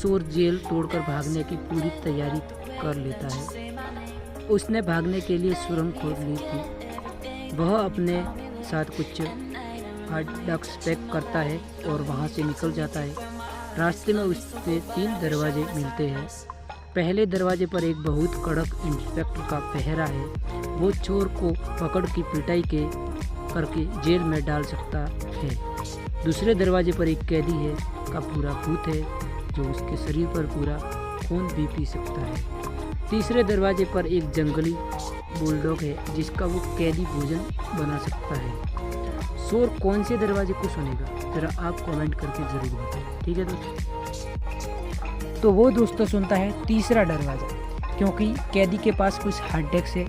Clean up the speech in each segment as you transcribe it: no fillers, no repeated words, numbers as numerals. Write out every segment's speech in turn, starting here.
चोर जेल तोड़कर भागने की पूरी तैयारी कर लेता है। उसने भागने के लिए सुरंग खोद ली थी। वह अपने साथ कुछ हार्ड ड्रग्स पैक करता है और वहां से निकल जाता है। रास्ते में उससे 3 दरवाजे मिलते हैं। पहले दरवाजे पर एक बहुत कड़क इंस्पेक्टर का पहरा है। वो चोर को पकड़ की पिटाई करके जेल में डाल सकता है। दूसरे दरवाजे पर एक कैदी है का पूरा भूत है जो उसके शरीर पर पूरा खून भी पी सकता है। तीसरे दरवाजे पर एक जंगली बुलडॉग है जिसका वो कैदी भोजन बना सकता है। चोर कौन से दरवाजे को सुनेगा जरा आप कमेंट करके ज़रूर बताएं, ठीक है दोस्तों। तो वो दोस्तों सुनता है तीसरा दरवाज़ा, क्योंकि कैदी के पास कुछ हार्ड डिस्क है।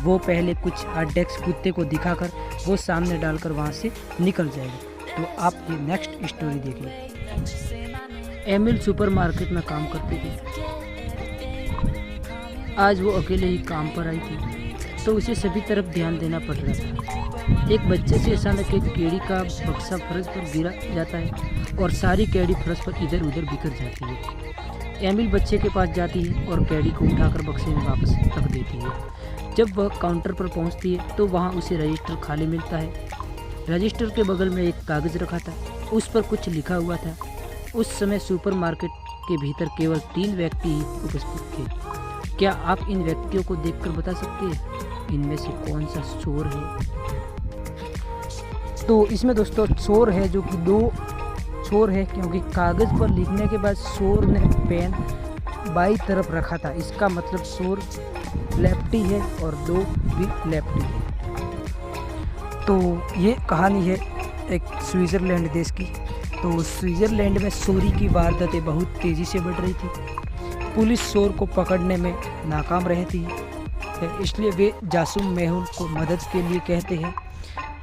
वो पहले कुछ हार्ड डिस्क कुत्ते को दिखाकर वो सामने डालकर वहाँ से निकल जाएगा। तो आप ये नेक्स्ट स्टोरी देखिए। एमिल सुपरमार्केट में काम करती थी। आज वो अकेले ही काम पर आई थी तो उसे सभी तरफ ध्यान देना पड़ रहा था। एक बच्चे से अचानक एक केड़ी का बक्सा फर्श पर गिरा जाता है और सारी केड़ी फर्श पर इधर उधर बिखर जाती है। एमिल बच्चे के पास जाती है और केड़ी को उठाकर बक्से में वापस रख देती है। जब वह काउंटर पर पहुंचती है तो वहां उसे रजिस्टर खाली मिलता है। रजिस्टर के बगल में एक कागज़ रखा था, उस पर कुछ लिखा हुआ था। उस समय सुपरमार्केट के भीतर केवल 3 व्यक्ति ही उपस्थित थे। क्या आप इन व्यक्तियों को देखकर बता सकते हैं इनमें से कौन सा चोर है? तो इसमें दोस्तों चोर है जो कि 2 चोर है, क्योंकि कागज़ पर लिखने के बाद चोर ने पेन बाई तरफ रखा था। इसका मतलब चोर लेफ्टी है और 2 भी लेफ्टी है। तो ये कहानी है एक स्विट्ज़रलैंड देश की। तो स्विट्ज़रलैंड में चोरी की वारदातें बहुत तेज़ी से बढ़ रही थी। पुलिस चोर को पकड़ने में नाकाम रहती है, इसलिए वे जासूस मेहुल को मदद के लिए कहते हैं।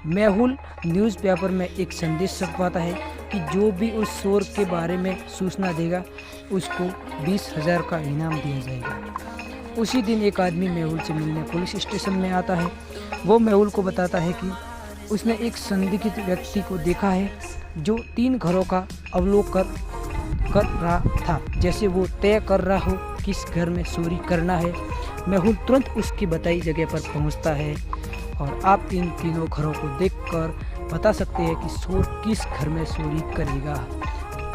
मेहुल न्यूज़पेपर में एक संदेश छपवाता है कि जो भी उस चोर के बारे में सूचना देगा उसको 20,000 का इनाम दिया जाएगा। उसी दिन एक आदमी मेहुल से मिलने पुलिस स्टेशन में आता है। वो मेहुल को बताता है कि उसने एक संदिग्ध व्यक्ति को देखा है जो 3 घरों का अवलोकन कर रहा था, जैसे वो तय कर रहा हो किस घर में चोरी करना है। मेहुल तुरंत उसकी बताई जगह पर पहुंचता है और आप इन तीनों घरों को देखकर बता सकते हैं कि चोर किस घर में चोरी करेगा।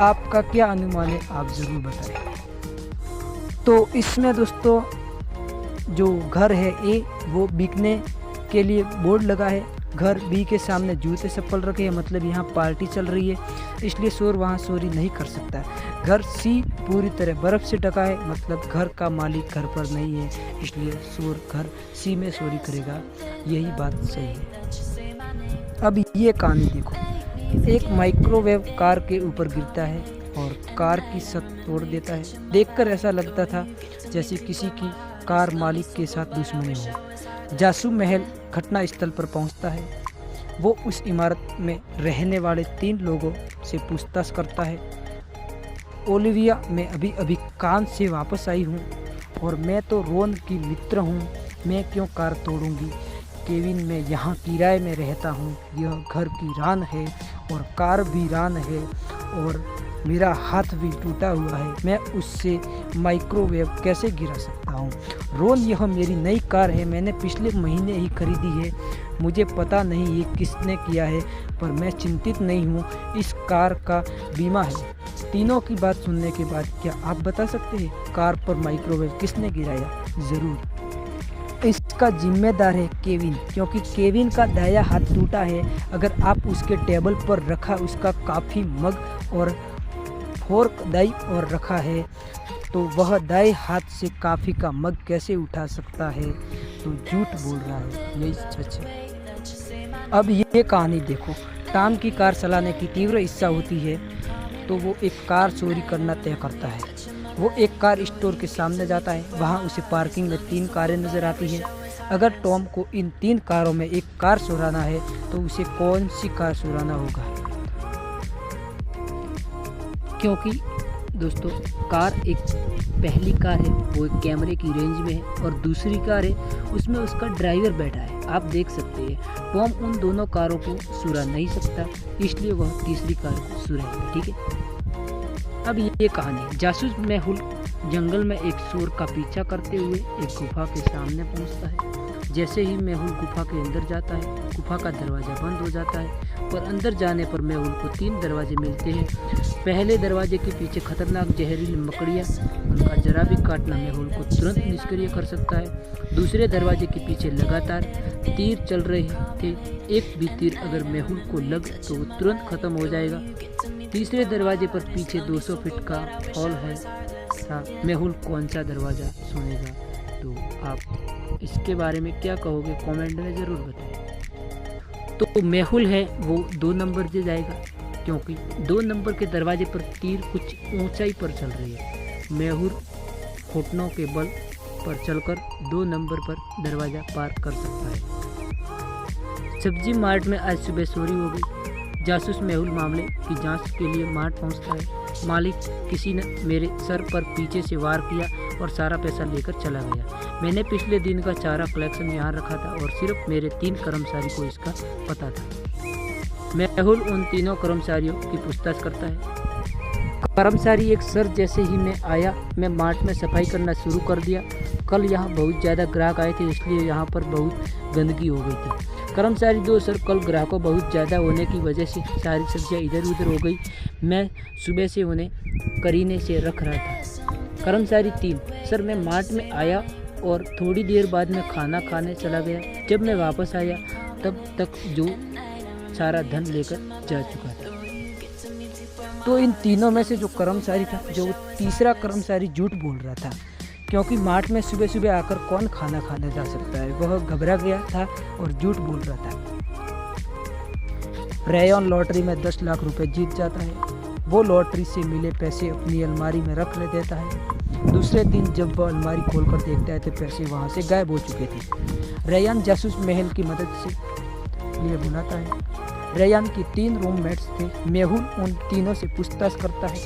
आपका क्या अनुमान है, आप ज़रूर बताएं। तो इसमें दोस्तों जो घर है ए वो बिकने के लिए बोर्ड लगा है। घर बी के सामने जूते चप्पल रखे हैं, मतलब यहाँ पार्टी चल रही है, इसलिए चोर वहाँ चोरी नहीं कर सकता। घर सी पूरी तरह बर्फ़ से ढका है, मतलब घर का मालिक घर पर नहीं है, इसलिए चोर घर सी में चोरी करेगा। यही बात सही है। अब ये कहानी देखो। एक माइक्रोवेव कार के ऊपर गिरता है और कार की छत तोड़ देता है। देखकर ऐसा लगता था जैसे किसी की कार मालिक के साथ दुश्मनी हो। जासूस महल घटना स्थल पर पहुंचता है। वो उस इमारत में रहने वाले 3 लोगों से पूछताछ करता है। ओलिविया, मैं अभी अभी काम से वापस आई हूँ और मैं तो रोन की मित्र हूँ, मैं क्यों कार तोड़ूंगी? केविन, मैं यहाँ किराए में रहता हूँ, यह घर की रान है और कार भी रान है और मेरा हाथ भी टूटा हुआ है, मैं उससे माइक्रोवेव कैसे गिरा सकता हूँ? रोन, यह मेरी नई कार है, मैंने पिछले महीने ही खरीदी है, मुझे पता नहीं ये किसने किया है, पर मैं चिंतित नहीं हूँ, इस कार का बीमा है। तीनों की बात सुनने के बाद क्या आप बता सकते हैं कार पर माइक्रोवेव किसने गिराया? ज़रूर, इसका जिम्मेदार है केविन, क्योंकि केविन का दायां हाथ टूटा है। अगर आप उसके टेबल पर रखा उसका काफ़ी मग और फोर्क दाई और रखा है तो वह दाएं हाथ से काफ़ी का मग कैसे उठा सकता है? तो झूठ बोल रहा है, यही सच है। अब ये कहानी देखो। टॉम की कार चलाने की तीव्र इच्छा होती है तो वो एक कार चोरी करना तय करता है। वो एक कार स्टोर के सामने जाता है। वहाँ उसे पार्किंग में 3 कारें नज़र आती हैं। अगर टॉम को इन 3 कारों में एक कार चुराना है तो उसे कौन सी कार चुराना होगा? क्योंकि दोस्तों कार एक पहली कार है वो एक कैमरे की रेंज में है और दूसरी कार है उसमें उसका ड्राइवर बैठा है। आप देख सकते हैं टॉम उन दोनों कारों को चुरा नहीं सकता, इसलिए वह तीसरी कार को चुराएगा। ठीक है, अब ये कहानी। जासूस मेहुल जंगल में एक चोर का पीछा करते हुए एक गुफा के सामने पहुंचता है। जैसे ही मेहुल गुफा के अंदर जाता है, गुफा का दरवाज़ा बंद हो जाता है और अंदर जाने पर मेहुल को 3 दरवाजे मिलते हैं। पहले दरवाजे के पीछे खतरनाक जहरीली मकड़ियाँ, उनका जरा भी काटना मेहुल को तुरंत निष्क्रिय कर सकता है। दूसरे दरवाजे के पीछे लगातार तीर चल रहे थे, एक भी तीर अगर मेहुल को लग तो वो तुरंत खत्म हो जाएगा। तीसरे दरवाजे पर पीछे 200 फीट का हॉल है था। मेहुल कौन सा दरवाज़ा सुनेगा? तो आप इसके बारे में क्या कहोगे, कमेंट में ज़रूर बताएं। तो मेहुल है वो 2 नंबर से जाएगा, क्योंकि 2 नंबर के दरवाजे पर तीर कुछ ऊंचाई पर चल रही है। मेहुल घुटनों के बल पर चलकर 2 नंबर पर दरवाज़ा पार कर सकता है। सब्जी मार्ट में आज सुबह चोरी हो गई। जासूस मेहुल मामले की जांच के लिए मार्ट पहुंचता है। मालिक, किसी ने मेरे सर पर पीछे से वार किया और सारा पैसा लेकर चला गया। मैंने पिछले दिन का चारा कलेक्शन यहाँ रखा था और सिर्फ मेरे 3 कर्मचारी को इसका पता था। मेहुल उन तीनों कर्मचारियों की पूछताछ करता है। कर्मचारी एक सर, जैसे ही मैं आया मैं मार्ट में सफाई करना शुरू कर दिया। कल यहाँ बहुत ज़्यादा ग्राहक आए थे, इसलिए यहाँ पर बहुत गंदगी हो गई थी। कर्मचारी 2, सर कल ग्राहकों बहुत ज़्यादा होने की वजह से सारी सब्जियाँ इधर उधर हो गई। मैं सुबह से उन्हें करीने से रख रहा था। कर्मचारी 3, सर मैं मार्ट में आया और थोड़ी देर बाद मैं खाना खाने चला गया। जब मैं वापस आया तब तक जो सारा धन लेकर जा चुका था। तो इन तीनों में से जो कर्मचारी था, जो तीसरा कर्मचारी झूठ बोल रहा था, क्योंकि मार्ट में सुबह सुबह आकर कौन खाना खाने जा सकता है। वह घबरा गया था और झूठ बोल रहा था। रेयन लॉटरी में 10 लाख रुपए जीत जाता है। वो लॉटरी से मिले पैसे अपनी अलमारी में रख ले देता है। दूसरे दिन जब वह अलमारी खोलकर देखता है तो पैसे वहां से गायब हो चुके थे। रेयन जासूस महल की मदद से लिए बुलाता है। रेयन की 3 रूममेट्स थे। मेहुल उन तीनों से पूछताछ करता है।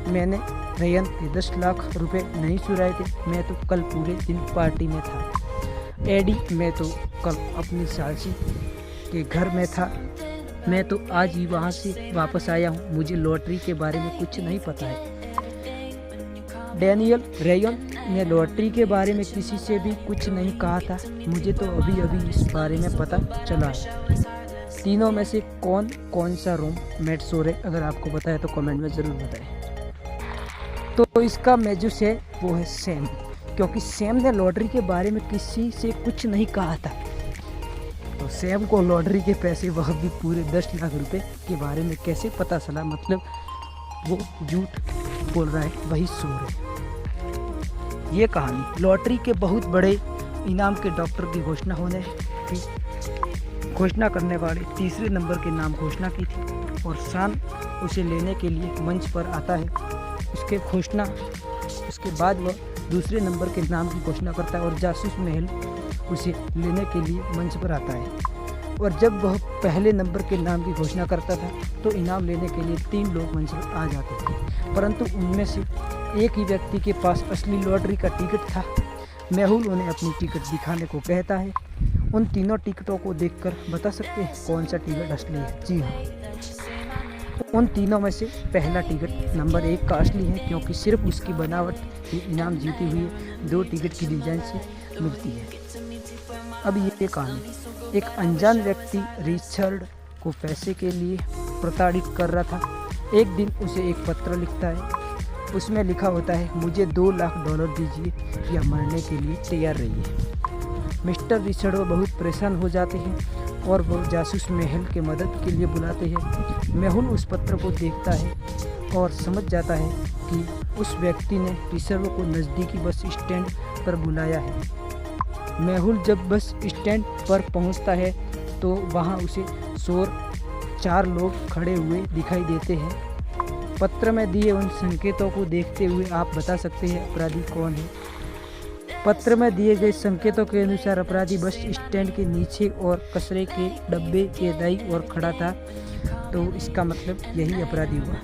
मैंने रेयन के 10 लाख रुपए नहीं चुराए थे, मैं तो कल पूरे दिन पार्टी में था। एडी, मैं तो कल अपनी सासी के घर में था, मैं तो आज ही वहाँ से वापस आया हूँ, मुझे लॉटरी के बारे में कुछ नहीं पता है। डैनियल, रेयन ने लॉटरी के बारे में किसी से भी कुछ नहीं कहा था, मुझे तो अभी अभी इस बारे में पता चला है। तीनों में से कौन सा रूम मेट चोर है? अगर आपको पता है तो कमेंट में ज़रूर बताएं। तो इसका मेजूस है वो है सैम, क्योंकि सैम ने लॉटरी के बारे में किसी से कुछ नहीं कहा था। तो सैम को लॉटरी के पैसे, वह भी पूरे 10 लाख रुपए के बारे में कैसे पता चला? मतलब वो झूठ बोल रहा है, वही चोर है। ये कहानी। लॉटरी के बहुत बड़े इनाम के डॉक्टर की घोषणा करने वाले तीसरे नंबर के नाम घोषणा की थी और शान उसे लेने के लिए मंच पर आता है। उसके बाद वह दूसरे नंबर के नाम की घोषणा करता है और जासूस महल उसे लेने के लिए मंच पर आता है। और जब वह पहले नंबर के नाम की घोषणा करता था तो इनाम लेने के लिए 3 लोग मंच पर आ जाते थे, परंतु उनमें से एक ही व्यक्ति के पास असली लॉटरी का टिकट था। मेहुल उन्हें अपनी टिकट दिखाने को कहता है। उन तीनों टिकटों को देखकर बता सकते हैं कौन सा टिकट असली है? जी हाँ, उन तीनों में से पहला टिकट नंबर 1 का असली है, क्योंकि सिर्फ उसकी बनावट ही इनाम जीती हुई 2 टिकट की डिजाइन से मिलती है। अब ये कहानी। एक अनजान व्यक्ति रिचर्ड को पैसे के लिए प्रताड़ित कर रहा था। एक दिन उसे एक पत्र लिखता है। उसमें लिखा होता है, मुझे $2 लाख दीजिए या मरने के लिए तैयार रहिए। मिस्टर रिचर्ड बहुत परेशान हो जाते हैं और वो जासूस महल के मदद के लिए बुलाते हैं। मेहुल उस पत्र को देखता है और समझ जाता है कि उस व्यक्ति ने रिचर्ड को नज़दीकी बस स्टैंड पर बुलाया है। मेहुल जब बस स्टैंड पर पहुंचता है तो वहां उसे 4 लोग खड़े हुए दिखाई देते हैं। पत्र में दिए उन संकेतों को देखते हुए आप बता सकते हैं अपराधी कौन है। पत्र में दिए गए संकेतों के अनुसार अपराधी बस स्टैंड के नीचे और कचरे के डब्बे के दाईं ओर खड़ा था, तो इसका मतलब यही अपराधी हुआ।